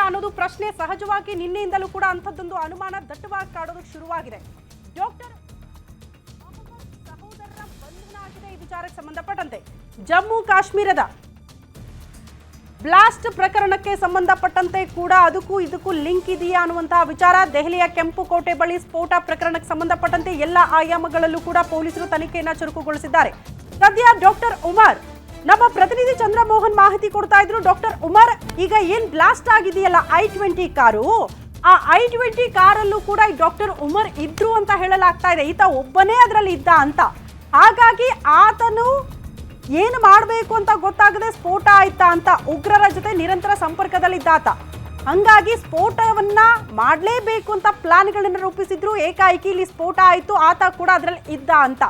ಅನ್ನೋದು ಪ್ರಶ್ನೆ ಸಹಜವಾಗಿ ನಿನ್ನೆಯಿಂದಲೂ ಕೂಡ ಅಂಥದ್ದೊಂದು ಅನುಮಾನ ದಟ್ಟವಾಗಿ ಕಾಡೋದಕ್ಕೆ ಶುರುವಾಗಿದೆ. ಡಾಕ್ಟರ್ ಸಹೋದರರ ಬಂಧನ ಆಗಿದೆ. ಈ ವಿಚಾರಕ್ಕೆ ಸಂಬಂಧಪಟ್ಟಂತೆ ಜಮ್ಮು ಕಾಶ್ಮೀರದ ಬ್ಲಾಸ್ಟ್ ಪ್ರಕರಣಕ್ಕೆ ಸಂಬಂಧಪಟ್ಟಂತೆ ಕೂಡ ಅದಕ್ಕೂ ಇದಕ್ಕೂ ಲಿಂಕ್ ಇದೆಯಾ ಅನ್ನುವಂತಹ ವಿಚಾರ. ದೆಹಲಿಯ ಕೆಂಪುಕೋಟೆ ಬಳಿ ಸ್ಫೋಟ ಪ್ರಕರಣಕ್ಕೆ ಸಂಬಂಧಪಟ್ಟಂತೆ ಎಲ್ಲ ಆಯಾಮಗಳಲ್ಲೂ ಕೂಡ ಪೊಲೀಸರು ತನಿಖೆಯನ್ನ ಚುರುಕುಗೊಳಿಸಿದ್ದಾರೆ. ಸದ್ಯ ಡಾಕ್ಟರ್ ಉಮರ್, ನಮ್ಮ ಪ್ರತಿನಿಧಿ ಚಂದ್ರಮೋಹನ್ ಮಾಹಿತಿ ಕೊಡ್ತಾ ಇದ್ರು. ಡಾಕ್ಟರ್ ಉಮರ್, ಈಗ ಏನ್ ಬ್ಲಾಸ್ಟ್ ಆಗಿದೆಯಲ್ಲ I-20 ಕಾರು, ಆ I-20 ಕಾರಲ್ಲೂ ಕೂಡ ಡಾಕ್ಟರ್ ಉಮರ್ ಇದ್ರು ಅಂತ ಹೇಳಲಾಗ್ತಾ ಇದೆ. ಈತ ಒಬ್ಬನೇ ಅದರಲ್ಲಿ ಇದ್ದ ಅಂತ. ಹಾಗಾಗಿ ಆತನು ಏನು ಮಾಡಬೇಕು ಅಂತ ಗೊತ್ತಾಗದೆ ಸ್ಫೋಟ ಆಯ್ತಾ ಅಂತ ಉಗ್ರರ ಜೊತೆ ನಿರಂತರ ಸಂಪರ್ಕದಲ್ಲಿದ್ದಾತ. ಹಂಗಾಗಿ ಸ್ಫೋಟವನ್ನ ಮಾಡಲೇಬೇಕು ಅಂತ ಪ್ಲಾನ್ಗಳನ್ನು ರೂಪಿಸಿದ್ರು. ಏಕಾಏಕಿ ಇಲ್ಲಿ ಸ್ಫೋಟ ಆಯಿತು, ಆತ ಕೂಡ ಅದರಲ್ಲಿ ಇದ್ದ ಅಂತ.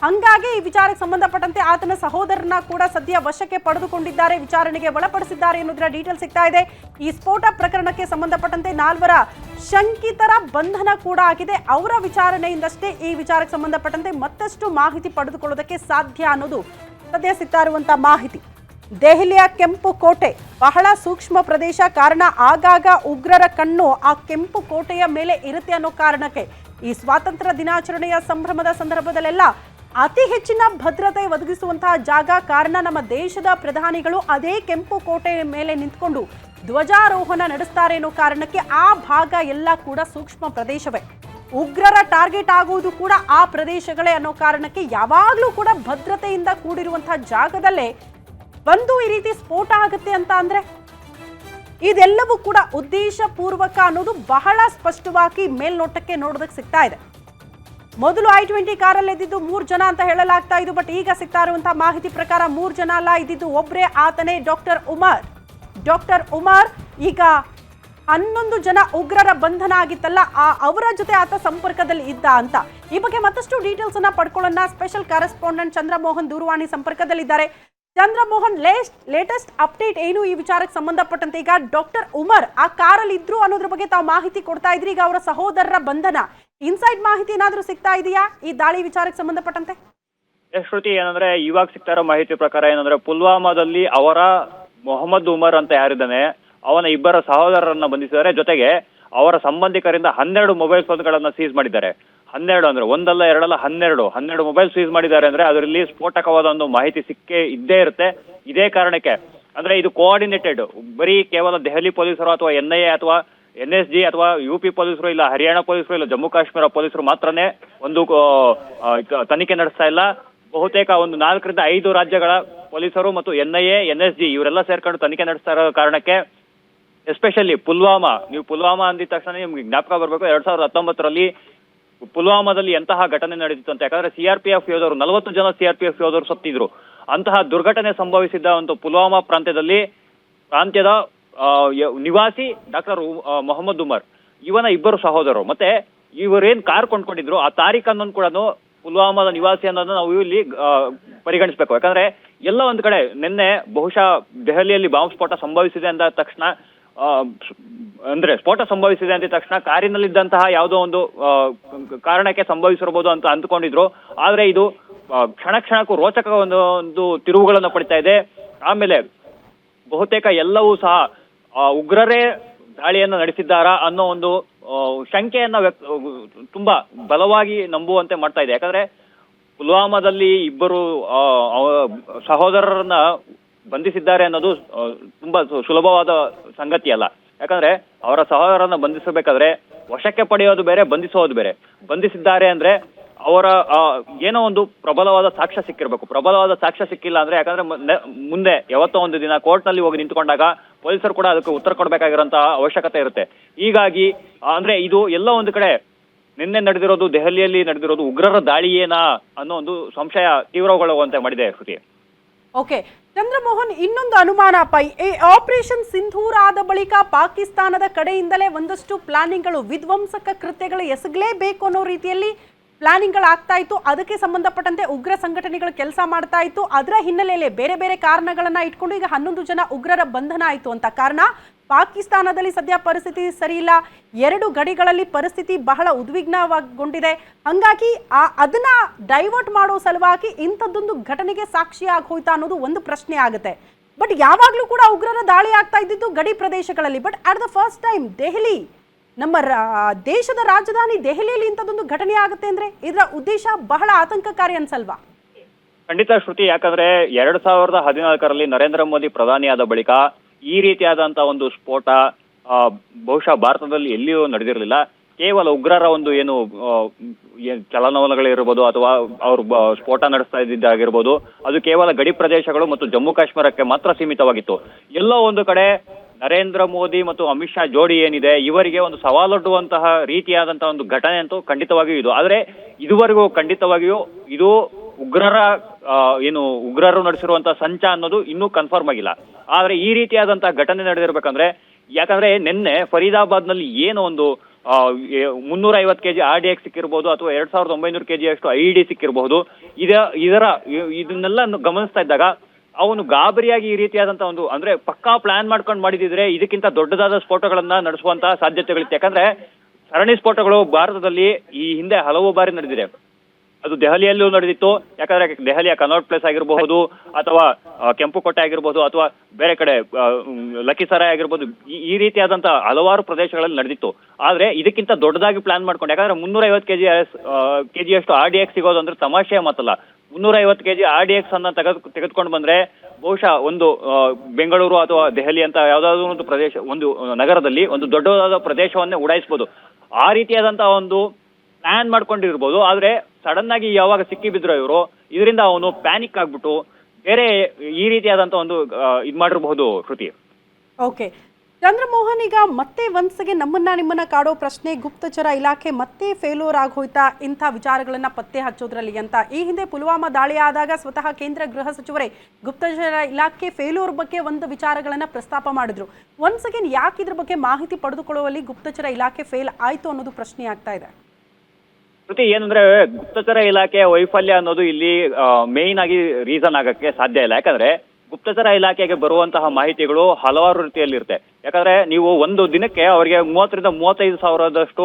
ಹಂಗಾಗಿ ಈ ವಿಚಾರಕ್ಕೆ ಸಂಬಂಧಪಟ್ಟಂತೆ ಆತನ ಸಹೋದರನ ಕೂಡ ಸದ್ಯ ವಶಕ್ಕೆ ಪಡೆದುಕೊಂಡಿದ್ದಾರೆ, ವಿಚಾರಣೆಗೆ ಒಳಪಡಿಸಿದ್ದಾರೆ ಎನ್ನುವುದರ ಡೀಟೇಲ್ ಸಿಗ್ತಾ ಇದೆ. ಈ ಸ್ಫೋಟ ಪ್ರಕರಣಕ್ಕೆ ಸಂಬಂಧಪಟ್ಟಂತೆ 4 ಶಂಕಿತರ ಬಂಧನ ಕೂಡ ಆಗಿದೆ. ಅವರ ವಿಚಾರಣೆಯಿಂದಷ್ಟೇ ಈ ವಿಚಾರಕ್ಕೆ ಸಂಬಂಧಪಟ್ಟಂತೆ ಮತ್ತಷ್ಟು ಮಾಹಿತಿ ಪಡೆದುಕೊಳ್ಳೋದಕ್ಕೆ ಸಾಧ್ಯ ಅನ್ನೋದು ಸದ್ಯ ಸಿಗ್ತಾ ಇರುವಂತಹ ಮಾಹಿತಿ. ದೆಹಲಿಯ ಕೆಂಪು ಕೋಟೆ ಬಹಳ ಸೂಕ್ಷ್ಮ ಪ್ರದೇಶ, ಕಾರಣ ಆಗಾಗ ಉಗ್ರರ ಕಣ್ಣು ಆ ಕೆಂಪು ಕೋಟೆಯ ಮೇಲೆ ಇರುತ್ತೆ ಅನ್ನೋ ಕಾರಣಕ್ಕೆ ಈ ಸ್ವಾತಂತ್ರ್ಯ ದಿನಾಚರಣೆಯ ಸಂಭ್ರಮದ ಸಂದರ್ಭದಲ್ಲೆಲ್ಲ ಅತಿ ಹೆಚ್ಚಿನ ಭದ್ರತೆ ಒದಗಿಸುವಂತಹ ಜಾಗ. ಕಾರಣ ನಮ್ಮ ದೇಶದ ಪ್ರಧಾನಿಗಳು ಅದೇ ಕೆಂಪು ಕೋಟೆಯ ಮೇಲೆ ನಿಂತ್ಕೊಂಡು ಧ್ವಜಾರೋಹಣ ನಡೆಸ್ತಾರೆ ಅನ್ನೋ ಕಾರಣಕ್ಕೆ ಆ ಭಾಗ ಎಲ್ಲ ಕೂಡ ಸೂಕ್ಷ್ಮ ಪ್ರದೇಶವೇ. ಉಗ್ರರ ಟಾರ್ಗೆಟ್ ಆಗುವುದು ಕೂಡ ಆ ಪ್ರದೇಶಗಳೇ ಅನ್ನೋ ಕಾರಣಕ್ಕೆ ಯಾವಾಗಲೂ ಕೂಡ ಭದ್ರತೆಯಿಂದ ಕೂಡಿರುವಂತಹ ಜಾಗದಲ್ಲೇ ಬಂದು ಈ ರೀತಿ ಸ್ಫೋಟ ಆಗುತ್ತೆ ಅಂತ ಅಂದ್ರೆ ಇದೆಲ್ಲವೂ ಕೂಡ ಉದ್ದೇಶ ಪೂರ್ವಕ ಅನ್ನೋದು ಬಹಳ ಸ್ಪಷ್ಟವಾಗಿ ಮೇಲ್ನೋಟಕ್ಕೆ ನೋಡೋದಕ್ಕೆ ಸಿಗ್ತಾ ಇದೆ. ಮೊದಲು I-20 ಕಾರಲ್ಲಿ ಇದ್ದಿದ್ದು 3 ಜನ ಅಂತ ಹೇಳಲಾಗ್ತಾ ಇದ್ದು, ಬಟ್ ಈಗ ಸಿಗ್ತಾ ಇರುವಂತಹ ಮಾಹಿತಿ ಪ್ರಕಾರ 3 ಜನ ಅಲ್ಲ, ಇದ್ದಿದ್ದು ಒಬ್ಬರೇ, ಆತನೇ ಡಾಕ್ಟರ್ ಉಮರ್. ಡಾಕ್ಟರ್ ಉಮರ್ ಈಗ 11 ಜನ ಉಗ್ರರ ಬಂಧನ ಆಗಿತ್ತಲ್ಲ, ಅವರ ಜೊತೆ ಆತ ಸಂಪರ್ಕದಲ್ಲಿ ಇದ್ದ ಅಂತ. ಈ ಬಗ್ಗೆ ಮತ್ತಷ್ಟು ಡೀಟೇಲ್ಸ್ ಅನ್ನ ಪಡ್ಕೊಳ್ಳೋಣ. ಸ್ಪೆಷಲ್ ಕರೆಸ್ಪಾಂಡೆಂಟ್ ಚಂದ್ರಮೋಹನ್ ದೂರವಾಣಿ ಸಂಪರ್ಕದಲ್ಲಿದ್ದಾರೆ. ಚಂದ್ರಮೋಹನ್, ಲೇಟೆಸ್ಟ್ ಅಪ್ಡೇಟ್ ಏನು ಈ ವಿಚಾರಕ್ಕೆ ಸಂಬಂಧಪಟ್ಟಂತೆ? ಈಗ ಡಾಕ್ಟರ್ ಉಮರ್ ಆ ಕಾರಲ್ಲಿ ಇದ್ರು ಅನ್ನೋದ್ರ ಬಗ್ಗೆ ತಾವು ಮಾಹಿತಿ ಕೊಡ್ತಾ ಇದ್ರಿ. ಈಗ ಅವರ ಸಹೋದರರ ಬಂಧನ, ಇನ್ಸೈಡ್ ಮಾಹಿತಿ ಏನಾದ್ರೂ ಸಿಗ್ತಾ ಇದೆಯಾ ಈ ದಾಳಿ ವಿಚಾರಕ್ಕೆ ಸಂಬಂಧಪಟ್ಟಂತೆ? ಶ್ರುತಿ, ಏನಂದ್ರೆ ಇವಾಗ ಸಿಗ್ತಾ ಇರೋ ಮಾಹಿತಿ ಪ್ರಕಾರ ಏನಂದ್ರೆ ಪುಲ್ವಾಮಾದಲ್ಲಿ ಅವರ ಮೊಹಮ್ಮದ್ ಉಮರ್ ಅಂತ ಯಾರಿದ್ದಾನೆ ಅವನ 2 ಸಹೋದರರನ್ನ ಬಂಧಿಸಿದ್ದಾರೆ. ಜೊತೆಗೆ ಅವರ ಸಂಬಂಧಿಕರಿಂದ 12 ಮೊಬೈಲ್ ಫೋನ್ಗಳನ್ನ ಸೀಸ್ ಮಾಡಿದ್ದಾರೆ. 12 ಅಂದ್ರೆ ಒಂದಲ್ಲ ಎರಡಲ್ಲ 12 ಮೊಬೈಲ್ ಸೀಸ್ ಮಾಡಿದ್ದಾರೆ. ಅಂದ್ರೆ ಅದರಲ್ಲಿ ಸ್ಫೋಟಕವಾದ ಒಂದು ಮಾಹಿತಿ ಸಿಕ್ಕೇ ಇದ್ದೇ ಇರುತ್ತೆ. ಇದೇ ಕಾರಣಕ್ಕೆ ಅಂದ್ರೆ ಇದು ಕೋಆರ್ಡಿನೇಟೆಡ್, ಬರೀ ಕೇವಲ ದೆಹಲಿ ಪೊಲೀಸರು ಅಥವಾ NIA ಅಥವಾ NSG ಅಥವಾ UP ಪೊಲೀಸರು, ಇಲ್ಲ ಹರಿಯಾಣ ಪೊಲೀಸರು, ಇಲ್ಲ ಜಮ್ಮು ಕಾಶ್ಮೀರ ಪೊಲೀಸರು ಮಾತ್ರನೇ ಒಂದು ತನಿಖೆ ನಡೆಸ್ತಾ ಇಲ್ಲ. ಬಹುತೇಕ ಒಂದು 4 ರಿಂದ 5 ರಾಜ್ಯಗಳ ಪೊಲೀಸರು ಮತ್ತು NIA NSG ಇವರೆಲ್ಲ ಸೇರ್ಕೊಂಡು ತನಿಖೆ ನಡೆಸ್ತಾ ಇರೋ ಕಾರಣಕ್ಕೆ ಎಸ್ಪೆಷಲಿ ಪುಲ್ವಾಮಾ, ನೀವು ಪುಲ್ವಾಮಾ ಅಂದಿದ ತಕ್ಷಣ ನಿಮ್ಗೆ ಜ್ಞಾಪಕ ಬರಬೇಕು 2019ರಲ್ಲಿ ಪುಲ್ವಾಮಾದಲ್ಲಿ ಎಂತಹ ಘಟನೆ ನಡೆದಿತ್ತು ಅಂತ. ಯಾಕಂದ್ರೆ CRPF ಯೋಧರು 40 ಜನ CRPF ಯೋಧರು ಸತ್ತಿದ್ರು. ಅಂತಹ ದುರ್ಘಟನೆ ಸಂಭವಿಸಿದ್ದ ಒಂದು ಪುಲ್ವಾಮಾ ಪ್ರಾಂತ್ಯದ ನಿವಾಸಿ ಡಾಕ್ಟರ್ ಮೊಹಮ್ಮದ್ ಉಮರ್, ಇವನ 2 ಸಹೋದರರು. ಮತ್ತೆ ಇವರೇನ್ ಕಾರ್ ಕೊಂಡ್ಕೊಂಡಿದ್ರು ಆ ತಾರೀಖ್ ಅನ್ನೋದು ಕೂಡ ಪುಲ್ವಾಮಾದ ನಿವಾಸಿ ಅನ್ನೋದನ್ನ ನಾವು ಇಲ್ಲಿ ಪರಿಗಣಿಸಬೇಕು. ಯಾಕಂದ್ರೆ ಎಲ್ಲ ಒಂದ್ ಕಡೆ ನಿನ್ನೆ ಬಹುಶಃ ದೆಹಲಿಯಲ್ಲಿ ಬಾಂಬ್ ಸ್ಫೋಟ ಸಂಭವಿಸಿದೆ ಅಂದ ತಕ್ಷಣ, ಅಂದ್ರೆ ಸ್ಫೋಟ ಸಂಭವಿಸಿದೆ ಅಂದ ತಕ್ಷಣ ಕಾರಿನಲ್ಲಿದ್ದಂತಹ ಯಾವುದೋ ಒಂದು ಕಾರಣಕ್ಕೆ ಸಂಭವಿಸಿರಬಹುದು ಅಂತ ಅಂದ್ಕೊಂಡಿದ್ರು. ಆದ್ರೆ ಇದು ಕ್ಷಣಕ್ಕೂ ರೋಚಕ ಒಂದು ತಿರುವುಗಳನ್ನು ಪಡಿತಾ ಇದೆ. ಆಮೇಲೆ ಬಹುತೇಕ ಎಲ್ಲವೂ ಸಹ ಉಗ್ರರೇ ದಾಳಿಯನ್ನ ನಡೆಸಿದ್ದಾರಾ ಅನ್ನೋ ಒಂದು ಶಂಕೆಯನ್ನ ತುಂಬಾ ಬಲವಾಗಿ ನಂಬುವಂತೆ ಮಾಡ್ತಾ ಇದೆ. ಯಾಕಂದ್ರೆ ಪುಲ್ವಾಮಾದಲ್ಲಿ 2 ಸಹೋದರರನ್ನ ಬಂಧಿಸಿದ್ದಾರೆ ಅನ್ನೋದು ತುಂಬಾ ಸುಲಭವಾದ ಸಂಗತಿ ಅಲ್ಲ. ಯಾಕಂದ್ರೆ ಅವರ ಸಹೋದರರನ್ನ ಬಂಧಿಸಬೇಕಾದ್ರೆ ವಶಕ್ಕೆ ಪಡೆಯೋದು ಬೇರೆ, ಬಂಧಿಸೋದು ಬೇರೆ. ಬಂಧಿಸಿದ್ದಾರೆ ಅಂದ್ರೆ ಅವರ ಏನೋ ಒಂದು ಪ್ರಬಲವಾದ ಸಾಕ್ಷ್ಯ ಸಿಕ್ಕಿರ್ಬೇಕು. ಪ್ರಬಲವಾದ ಸಾಕ್ಷ್ಯ ಸಿಕ್ಕಿಲ್ಲ ಅಂದ್ರೆ, ಯಾಕಂದ್ರೆ ಮುಂದೆ ಯಾವತ್ತೋ ಒಂದು ದಿನ ಕೋರ್ಟ್ ನಲ್ಲಿ ಹೋಗಿ ನಿಂತ್ಕೊಂಡಾಗ ಪೊಲೀಸರು ಕೂಡ ಅದಕ್ಕೆ ಉತ್ತರ ಕೊಡಬೇಕಾಗಿರೋಂತಹ ಅವಶ್ಯಕತೆ ಇರುತ್ತೆ. ಹೀಗಾಗಿ ಅಂದ್ರೆ ಇದು ಎಲ್ಲ ಒಂದು ಕಡೆ ನಿನ್ನೆ ನಡೆದಿರೋದು, ದೆಹಲಿಯಲ್ಲಿ ನಡೆದಿರೋದು ಉಗ್ರರ ದಾಳಿಯೇನಾ ಅನ್ನೋ ಒಂದು ಸಂಶಯ ತೀವ್ರಗೊಳ್ಳುವಂತೆ ಮಾಡಿದೆ ಶ್ರುತಿ. ಓಕೆ ಚಂದ್ರಮೋಹನ್, ಇನ್ನೊಂದು ಅನುಮಾನಪ್ಪ, ಈ ಆಪರೇಷನ್ ಸಿಂಧೂರ್ ಆದ ಬಳಿಕ ಪಾಕಿಸ್ತಾನದ ಕಡೆಯಿಂದಲೇ ಒಂದಷ್ಟು ಪ್ಲಾನಿಂಗ್ಗಳು, ವಿಧ್ವಂಸಕ ಕೃತ್ಯಗಳು ಎಸಗಲೇಬೇಕು ಅನ್ನೋ ರೀತಿಯಲ್ಲಿ ಪ್ಲಾನಿಂಗ್ಗಳಾಗ್ತಾ ಇತ್ತು. ಅದಕ್ಕೆ ಸಂಬಂಧಪಟ್ಟಂತೆ ಉಗ್ರ ಸಂಘಟನೆಗಳು ಕೆಲಸ ಮಾಡ್ತಾ ಇತ್ತು. ಅದರ ಹಿನ್ನೆಲೆಯಲ್ಲಿ ಬೇರೆ ಬೇರೆ ಕಾರಣಗಳನ್ನ ಇಟ್ಕೊಂಡು ಈಗ 11 ಜನ ಉಗ್ರರ ಬಂಧನ ಆಯಿತು ಅಂತ. ಕಾರಣ ಪಾಕಿಸ್ತಾನದಲ್ಲಿ ಸದ್ಯ ಪರಿಸ್ಥಿತಿ ಸರಿ ಇಲ್ಲ, 2 ಗಡಿಗಳಲ್ಲಿ ಪರಿಸ್ಥಿತಿ ಬಹಳ ಉದ್ವಿಗ್ನಗೊಂಡಿದೆ. ಹಂಗಾಗಿ ಅದನ್ನ ಡೈವರ್ಟ್ ಮಾಡೋ ಸಲುವಾಗಿ ಇಂಥದ್ದೊಂದು ಘಟನೆಗೆ ಸಾಕ್ಷಿಯಾಗಿ ಹೋಯ್ತಾ ಅನ್ನೋದು ಒಂದು ಪ್ರಶ್ನೆ ಆಗುತ್ತೆ. ಬಟ್ ಯಾವಾಗಲೂ ಕೂಡ ಉಗ್ರರ ದಾಳಿ ಆಗ್ತಾ ಇದ್ದಿದ್ದು ಗಡಿ ಪ್ರದೇಶಗಳಲ್ಲಿ. But at the first time Delhi, ನಮ್ಮ ದೇಶದ ರಾಜಧಾನಿ ದೆಹಲಿಯಲ್ಲಿ ಇಂಥದ್ದೊಂದು ಘಟನೆ ಆಗುತ್ತೆ ಅಂದ್ರೆ ಇದರ ಉದ್ದೇಶ ಬಹಳ ಆತಂಕಕಾರಿ ಅನ್ಸಲ್ವಾ? ಖಂಡಿತ ಶ್ರುತಿ, ಯಾಕಂದ್ರೆ 2014ರಲ್ಲಿ ನರೇಂದ್ರ ಮೋದಿ ಪ್ರಧಾನಿಯಾದ ಬಳಿಕ ಈ ರೀತಿಯಾದಂತಹ ಒಂದು ಸ್ಫೋಟ ಬಹುಶಃ ಭಾರತದಲ್ಲಿ ಎಲ್ಲಿಯೂ ನಡೆದಿರಲಿಲ್ಲ. ಕೇವಲ ಉಗ್ರರ ಒಂದು ಏನು ಚಲನವಲನಗಳಿರ್ಬೋದು ಅಥವಾ ಅವರು ಸ್ಫೋಟ ನಡೆಸ್ತಾ ಇದ್ದಿದ್ದಾಗಿರ್ಬೋದು, ಅದು ಕೇವಲ ಗಡಿ ಪ್ರದೇಶಗಳು ಮತ್ತು ಜಮ್ಮು ಕಾಶ್ಮೀರಕ್ಕೆ ಮಾತ್ರ ಸೀಮಿತವಾಗಿತ್ತು. ಎಲ್ಲೋ ಒಂದು ಕಡೆ ನರೇಂದ್ರ ಮೋದಿ ಮತ್ತು ಅಮಿತ್ ಶಾ ಜೋಡಿ ಏನಿದೆ, ಇವರಿಗೆ ಒಂದು ಸವಾಲೊಡ್ಡುವಂತಹ ರೀತಿಯಾದಂತಹ ಒಂದು ಘಟನೆ ಅಂತೂ ಖಂಡಿತವಾಗಿಯೂ ಇದು. ಆದ್ರೆ ಇದುವರೆಗೂ ಖಂಡಿತವಾಗಿಯೂ ಇದು ಉಗ್ರರು ನಡೆಸಿರುವಂತಹ ಸಂಚ ಅನ್ನೋದು ಇನ್ನೂ ಕನ್ಫರ್ಮ್ ಆಗಿಲ್ಲ. ಆದ್ರೆ ಈ ರೀತಿಯಾದಂತಹ ಘಟನೆ ನಡೆದಿರ್ಬೇಕಂದ್ರೆ, ಯಾಕಂದ್ರೆ ನಿನ್ನೆ ಫರೀದಾಬಾದ್ ನಲ್ಲಿ ಏನು ಒಂದು 350 kg RDX ಸಿಕ್ಕಿರ್ಬೋದು ಅಥವಾ 2900 kg ಅಷ್ಟು IED ಸಿಕ್ಕಿರಬಹುದು. ಇದನ್ನೆಲ್ಲ ಗಮನಿಸ್ತಾ ಇದ್ದಾಗ ಅವನು ಗಾಬರಿಯಾಗಿ ಈ ರೀತಿಯಾದಂತಹ ಒಂದು ಅಂದ್ರೆ ಪಕ್ಕಾ ಪ್ಲಾನ್ ಮಾಡ್ಕೊಂಡು ಮಾಡಿದಿದ್ರೆ ಇದಕ್ಕಿಂತ ದೊಡ್ಡದಾದ ಸ್ಫೋಟಗಳನ್ನ ನಡೆಸುವಂತಹ ಸಾಧ್ಯತೆಗಳಿತ್ತು. ಯಾಕಂದ್ರೆ ಸರಣಿ ಸ್ಫೋಟಗಳು ಭಾರತದಲ್ಲಿ ಈ ಹಿಂದೆ ಹಲವು ಬಾರಿ ನಡೆದಿದೆ. ಅದು ದೆಹಲಿಯಲ್ಲೂ ನಡೆದಿತ್ತು. ಯಾಕಂದ್ರೆ ದೆಹಲಿಯ ಕನಾಟ್ ಪ್ಲೇಸ್ ಆಗಿರಬಹುದು ಅಥವಾ ಕೆಂಪುಕೋಟೆ ಆಗಿರ್ಬೋದು ಅಥವಾ ಬೇರೆ ಕಡೆ ಲಖಿಸರಾಯ್ ಆಗಿರ್ಬೋದು, ಈ ರೀತಿಯಾದಂತಹ ಹಲವಾರು ಪ್ರದೇಶಗಳಲ್ಲಿ ನಡೆದಿತ್ತು. ಆದ್ರೆ ಇದಕ್ಕಿಂತ ದೊಡ್ಡದಾಗಿ ಪ್ಲಾನ್ ಮಾಡ್ಕೊಂಡು, ಯಾಕಂದ್ರೆ 350 kg ಅಷ್ಟು RDX ಸಿಗೋದು ಅಂದ್ರೆ ತಮಾಷೆಯ ಮಾತಲ್ಲ. 350 kg RDX ಅನ್ನ ತೆಗೆದುಕೊಂಡು ಬಂದ್ರೆ ಬಹುಶಃ ಒಂದು ಬೆಂಗಳೂರು ಅಥವಾ ದೆಹಲಿ ಅಂತ ಯಾವ್ದಾದ್ರು ಒಂದು ಪ್ರದೇಶ, ಒಂದು ನಗರದಲ್ಲಿ ಒಂದು ದೊಡ್ಡದಾದ ಪ್ರದೇಶವನ್ನೇ ಉಡಾಯಿಸಬಹುದು. ಆ ರೀತಿಯಾದಂತಹ ಒಂದು ಪ್ಲಾನ್ ಮಾಡ್ಕೊಂಡಿರ್ಬೋದು. ಆದ್ರೆ ಸಡನ್ ಆಗಿ ಯಾವಾಗ ಸಿಕ್ಕಿ ಬಿದ್ರು ಇವರು, ಇದರಿಂದ ಅವನು ಪ್ಯಾನಿಕ್ ಆಗ್ಬಿಟ್ಟು ಬೇರೆ ಈ ರೀತಿಯಾದಂತ ಒಂದು ಇದ್ ಮಾಡಿರಬಹುದು. ಶ್ರುತಿ, ಓಕೆ. ಚಂದ್ರಮೋಹನ್, ಈಗ ಮತ್ತೆ ಒಂದ್ಸಗೆ ನಿಮ್ಮನ್ನ ಕಾಡೋ ಪ್ರಶ್ನೆ, ಗುಪ್ತಚರ ಇಲಾಖೆ ಮತ್ತೆ ಫೇಲ್ಯೂರ್ ಆಗೋಯ್ತಾ ಇಂಥ ವಿಚಾರಗಳನ್ನ ಪತ್ತೆ ಹಚ್ಚೋದ್ರಲ್ಲಿ ಅಂತ. ಈ ಹಿಂದೆ ಪುಲ್ವಾಮಾ ದಾಳಿ ಆದಾಗ ಸ್ವತಃ ಕೇಂದ್ರ ಗೃಹ ಸಚಿವರೇ ಗುಪ್ತಚರ ಇಲಾಖೆ ಫೇಲ್ಯೂರ್ ಬಗ್ಗೆ ಒಂದು ವಿಚಾರಗಳನ್ನ ಪ್ರಸ್ತಾಪ ಮಾಡಿದ್ರು. ಒಂದ್ಸಗೆ ಯಾಕೆ ಇದ್ರ ಬಗ್ಗೆ ಮಾಹಿತಿ ಪಡೆದುಕೊಳ್ಳುವಲ್ಲಿ ಗುಪ್ತಚರ ಇಲಾಖೆ ಫೇಲ್ ಆಯ್ತು ಅನ್ನೋದು ಪ್ರಶ್ನೆ ಆಗ್ತಾ ಇದೆ. ಶ್ರುತಿ, ಏನಂದ್ರೆ ಗುಪ್ತಚರ ಇಲಾಖೆಯ ವೈಫಲ್ಯ ಅನ್ನೋದು ಇಲ್ಲಿ ಮೇಯ್ನ್ ಆಗಿ ರೀಸನ್ ಆಗಕ್ಕೆ ಸಾಧ್ಯ ಇಲ್ಲ. ಯಾಕಂದ್ರೆ ಗುಪ್ತಚರ ಇಲಾಖೆಗೆ ಬರುವಂತಹ ಮಾಹಿತಿಗಳು ಹಲವಾರು ರೀತಿಯಲ್ಲಿ ಇರುತ್ತೆ. ಯಾಕಂದ್ರೆ ನೀವು ಒಂದು ದಿನಕ್ಕೆ ಅವರಿಗೆ 30ರಿಂದ 35 ಸಾವಿರದಷ್ಟು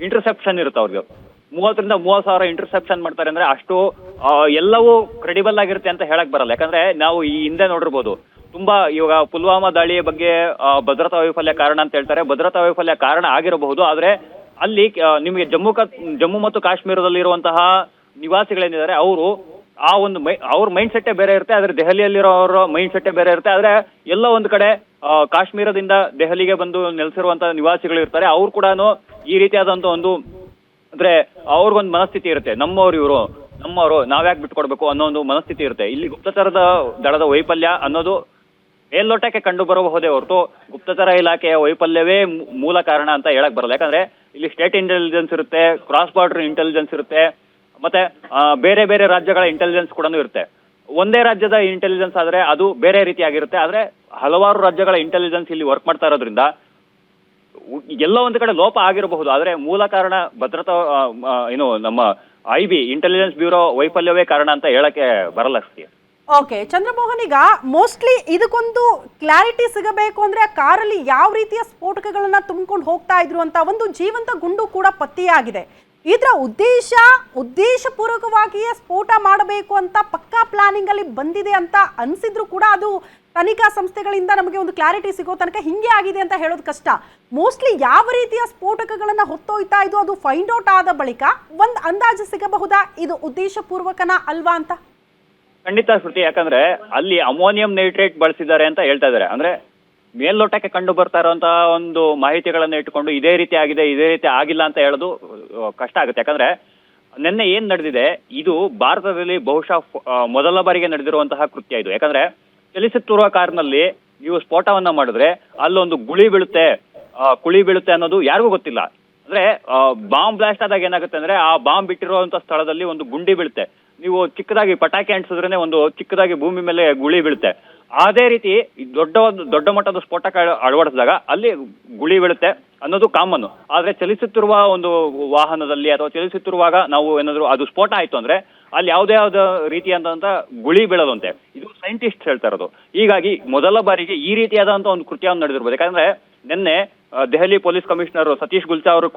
ಇಂಟರ್ಸೆಪ್ಷನ್ ಇರುತ್ತೆ. ಅವ್ರಿಗೆ 30ರಿಂದ 30 ಸಾವಿರ ಇಂಟರ್ಸೆಪ್ಷನ್ ಮಾಡ್ತಾರೆ ಅಂದ್ರೆ ಅಷ್ಟು ಎಲ್ಲವೂ ಕ್ರೆಡಿಬಲ್ ಆಗಿರುತ್ತೆ ಅಂತ ಹೇಳಕ್ ಬರಲ್ಲ. ಯಾಕಂದ್ರೆ ನಾವು ಈ ಹಿಂದೆ ನೋಡಿರ್ಬೋದು, ತುಂಬಾ ಇವಾಗ ಪುಲ್ವಾಮಾ ದಾಳಿಯ ಬಗ್ಗೆ ಭದ್ರತಾ ವೈಫಲ್ಯ ಕಾರಣ ಅಂತ ಹೇಳ್ತಾರೆ. ಭದ್ರತಾ ವೈಫಲ್ಯ ಕಾರಣ ಆಗಿರಬಹುದು, ಆದ್ರೆ ಅಲ್ಲಿ ನಿಮಗೆ ಜಮ್ಮು ಮತ್ತು ಕಾಶ್ಮೀರದಲ್ಲಿರುವಂತಹ ನಿವಾಸಿಗಳೇನಿದ್ದಾರೆ ಅವರು ಆ ಒಂದು ಅವ್ರ ಮೈಂಡ್ ಸೆಟ್ಟೇ ಬೇರೆ ಇರುತ್ತೆ. ಆದ್ರೆ ದೆಹಲಿಯಲ್ಲಿರೋರ ಮೈಂಡ್ ಸೆಟ್ಟೇ ಬೇರೆ ಇರುತ್ತೆ. ಆದ್ರೆ ಎಲ್ಲ ಒಂದು ಕಡೆ ಕಾಶ್ಮೀರದಿಂದ ದೆಹಲಿಗೆ ಬಂದು ನೆಲೆಸಿರುವಂತಹ ನಿವಾಸಿಗಳು ಇರ್ತಾರೆ. ಅವ್ರು ಕೂಡ ಈ ರೀತಿಯಾದಂತ ಒಂದು ಅಂದ್ರೆ ಅವ್ರಿಗೊಂದು ಮನಸ್ಥಿತಿ ಇರುತ್ತೆ, ನಮ್ಮವರು ನಾವ್ಯಾಕೆ ಬಿಟ್ಕೊಡ್ಬೇಕು ಅನ್ನೋ ಒಂದು ಮನಸ್ಥಿತಿ ಇರುತ್ತೆ. ಇಲ್ಲಿ ಗುಪ್ತಚರದ ದಳದ ವೈಫಲ್ಯ ಅನ್ನೋದು ಮೇಲ್ನೋಟಕ್ಕೆ ಕಂಡು ಬರಬಹುದೇ ಹೊರತು ಗುಪ್ತಚರ ಇಲಾಖೆಯ ವೈಫಲ್ಯವೇ ಮೂಲ ಕಾರಣ ಅಂತ ಹೇಳಕ್ ಬರಲ್ಲ. ಯಾಕಂದ್ರೆ ಇಲ್ಲಿ ಸ್ಟೇಟ್ ಇಂಟೆಲಿಜೆನ್ಸ್ ಇರುತ್ತೆ, ಕ್ರಾಸ್ ಬಾರ್ಡರ್ ಇಂಟೆಲಿಜೆನ್ಸ್ ಇರುತ್ತೆ, ಮತ್ತೆ ಬೇರೆ ಬೇರೆ ರಾಜ್ಯಗಳ ಇಂಟೆಲಿಜೆನ್ಸ್ ಕೂಡ ಇರುತ್ತೆ. ಒಂದೇ ರಾಜ್ಯದ ಇಂಟೆಲಿಜೆನ್ಸ್ ಆದ್ರೆ ಅದು ಬೇರೆ ರೀತಿಯಾಗಿರುತ್ತೆ. ಆದ್ರೆ ಹಲವಾರು ರಾಜ್ಯಗಳ ಇಂಟೆಲಿಜೆನ್ಸ್ ಇಲ್ಲಿ ವರ್ಕ್ ಮಾಡ್ತಾ ಇರೋದ್ರಿಂದ ಎಲ್ಲೋ ಒಂದು ಕಡೆ ಲೋಪ ಆಗಿರಬಹುದು. ಆದ್ರೆ ಮೂಲ ಕಾರಣ ಭದ್ರತಾ ನಮ್ಮ IB ಇಂಟೆಲಿಜೆನ್ಸ್ ಬ್ಯೂರೋ ವೈಫಲ್ಯವೇ ಕಾರಣ ಅಂತ ಹೇಳಕ್ಕೆ ಬರಲ್ಲ. ಓಕೆ ಚಂದ್ರಮೋಹನ್, ಈಗ ಮೋಸ್ಟ್ಲಿ ಇದಕ್ಕೊಂದು ಕ್ಲಾರಿಟಿ ಸಿಗಬೇಕು ಅಂದ್ರೆ ಆ ಕಾರಲ್ಲಿ ಯಾವ ರೀತಿಯ ಸ್ಫೋಟಕಗಳನ್ನ ತುಂಬಿಕೊಂಡು ಹೋಗ್ತಾ ಇದ್ರು ಅಂತ ಒಂದು ಜೀವಂತ ಗುಂಡು ಕೂಡ ಪತ್ತೆಯಾಗಿದೆ. ಇದರ ಉದ್ದೇಶಪೂರ್ವಕವಾಗಿಯೇ ಸ್ಫೋಟ ಮಾಡಬೇಕು ಅಂತ ಪಕ್ಕಾ ಪ್ಲಾನಿಂಗ್ ಅಲ್ಲಿ ಬಂದಿದೆ ಅಂತ ಅನ್ಸಿದ್ರು ಕೂಡ ಅದು ತನಿಖಾ ಸಂಸ್ಥೆಗಳಿಂದ ನಮಗೆ ಒಂದು ಕ್ಲಾರಿಟಿ ಸಿಗೋ ತನಕ ಹಿಂಗೆ ಆಗಿದೆ ಅಂತ ಹೇಳೋದು ಕಷ್ಟ. ಮೋಸ್ಟ್ಲಿ ಯಾವ ರೀತಿಯ ಸ್ಫೋಟಕಗಳನ್ನ ಹೊತ್ತೊಯ್ತಾ ಇದು ಅದು ಫೈಂಡ್ ಔಟ್ ಆದ ಬಳಿಕ ಒಂದು ಅಂದಾಜು ಸಿಗಬಹುದಾ ಇದು ಉದ್ದೇಶಪೂರ್ವಕನ ಅಲ್ವಾ ಅಂತ? ಖಂಡಿತ ಶ್ರುತಿ, ಯಾಕಂದ್ರೆ ಅಲ್ಲಿ ಅಮೋನಿಯಂ ನೈಟ್ರೇಟ್ ಬಳಸಿದ್ದಾರೆ ಅಂತ ಹೇಳ್ತಾ ಇದ್ದಾರೆ. ಅಂದ್ರೆ ಮೇಲ್ನೋಟಕ್ಕೆ ಕಂಡು ಬರ್ತಾ ಇರುವಂತಹ ಒಂದು ಮಾಹಿತಿಗಳನ್ನ ಇಟ್ಟುಕೊಂಡು ಇದೇ ರೀತಿ ಆಗಿದೆ, ಇದೇ ರೀತಿ ಆಗಿಲ್ಲ ಅಂತ ಹೇಳೋದು ಕಷ್ಟ ಆಗುತ್ತೆ. ಯಾಕಂದ್ರೆ ನಿನ್ನೆ ಏನ್ ನಡೆದಿದೆ ಇದು ಭಾರತದಲ್ಲಿ ಬಹುಶಃ ಮೊದಲ ಬಾರಿಗೆ ನಡೆದಿರುವಂತಹ ಕೃತ್ಯ ಇದು. ಯಾಕಂದ್ರೆ ಚಲಿಸುತ್ತಿರುವ ಕಾರ್ನಲ್ಲಿ ನೀವು ಸ್ಫೋಟವನ್ನ ಮಾಡಿದ್ರೆ ಅಲ್ಲೊಂದು ಕುಳಿ ಬೀಳುತ್ತೆ ಅನ್ನೋದು ಯಾರಿಗೂ ಗೊತ್ತಿಲ್ಲ. ಅಂದ್ರೆ ಬಾಂಬ್ ಬ್ಲಾಸ್ಟ್ ಆದಾಗ ಏನಾಗುತ್ತೆ ಅಂದ್ರೆ ಆ ಬಾಂಬ್ ಬಿಟ್ಟಿರುವಂತ ಸ್ಥಳದಲ್ಲಿ ಒಂದು ಗುಂಡಿ ಬೀಳುತ್ತೆ. ನೀವು ಚಿಕ್ಕದಾಗಿ ಪಟಾಕಿ ಅಂಟಿಸಿದ್ರೇನೆ ಒಂದು ಚಿಕ್ಕದಾಗಿ ಭೂಮಿ ಮೇಲೆ ಗುಳಿ ಬೀಳುತ್ತೆ. ಅದೇ ರೀತಿ ದೊಡ್ಡ ಮಟ್ಟದ ಸ್ಫೋಟಕ ಅಳವಡಿಸಿದಾಗ ಅಲ್ಲಿ ಗುಳಿ ಬೀಳುತ್ತೆ ಅನ್ನೋದು ಕಾಮನ್. ಆದ್ರೆ ಚಲಿಸುತ್ತಿರುವ ಒಂದು ವಾಹನದಲ್ಲಿ ಅಥವಾ ಚಲಿಸುತ್ತಿರುವಾಗ ನಾವು ಏನಾದ್ರು ಅದು ಸ್ಫೋಟ ಆಯ್ತು ಅಂದ್ರೆ ಅಲ್ಲಿ ಯಾವುದೇ ರೀತಿಯಾದಂತ ಗುಳಿ ಬೀಳದಂತೆ ಇದು ಸೈಂಟಿಸ್ಟ್ ಹೇಳ್ತಾ ಇರೋದು. ಹೀಗಾಗಿ ಮೊದಲ ಬಾರಿಗೆ ಈ ರೀತಿಯಾದಂತ ಒಂದು ಕೃತ್ಯವನ್ನು ನಡೆದಿರ್ಬೋದು. ಯಾಕಂದ್ರೆ ನಿನ್ನೆ ದೆಹಲಿ ಪೊಲೀಸ್ ಕಮಿಷನರ್ ಸತೀಶ್ ಗೋಲ್ಚಾ ಅವರು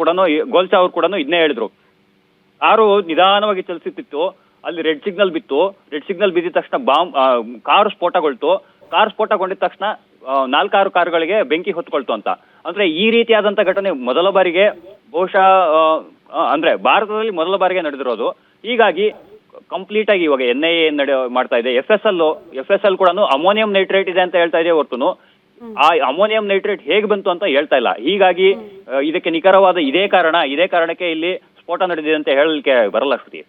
ಕೂಡ ಇದನ್ನೇ ಹೇಳಿದ್ರು. ಕಾರು ನಿಧಾನವಾಗಿ ಚಲಿಸುತ್ತಿತ್ತು, ಅಲ್ಲಿ ರೆಡ್ ಸಿಗ್ನಲ್ ಬಿತ್ತು. ರೆಡ್ ಸಿಗ್ನಲ್ ಬಿದ್ದ ತಕ್ಷಣ ಕಾರು ಸ್ಫೋಟಗೊಳ್ತು. ಕಾರ್ ಸ್ಫೋಟಗೊಂಡಿದ ತಕ್ಷಣ 4-6 ಕಾರುಗಳಿಗೆ ಬೆಂಕಿ ಹೊತ್ಕೊಳ್ತು ಅಂತ. ಅಂದ್ರೆ ಈ ರೀತಿಯಾದಂತ ಘಟನೆ ಮೊದಲ ಬಾರಿಗೆ ಬಹುಶಃ ಅಂದ್ರೆ ಭಾರತದಲ್ಲಿ ಮೊದಲ ಬಾರಿಗೆ ನಡೆದಿರೋದು. ಹೀಗಾಗಿ ಕಂಪ್ಲೀಟ್ ಆಗಿ ಇವಾಗ NIA ಮಾಡ್ತಾ ಇದೆ. FSL ಕೂಡ ಅಮೋನಿಯಂ ನೈಟ್ರೇಟ್ ಇದೆ ಅಂತ ಹೇಳ್ತಾ ಇದೆ ಹೊರತುನು ಆ ಅಮೋನಿಯಂ ನೈಟ್ರೇಟ್ ಹೇಗೆ ಬಂತು ಅಂತ ಹೇಳ್ತಾ ಇಲ್ಲ. ಹೀಗಾಗಿ ಇದಕ್ಕೆ ನಿಖರವಾದ ಇದೇ ಕಾರಣಕ್ಕೆ ಇಲ್ಲಿ ಸ್ಫೋಟ ನಡೆದಿದೆ ಅಂತ ಹೇಳಲಿಕ್ಕೆ ಬರಲ್ಲ ಶ್ರುತಿ.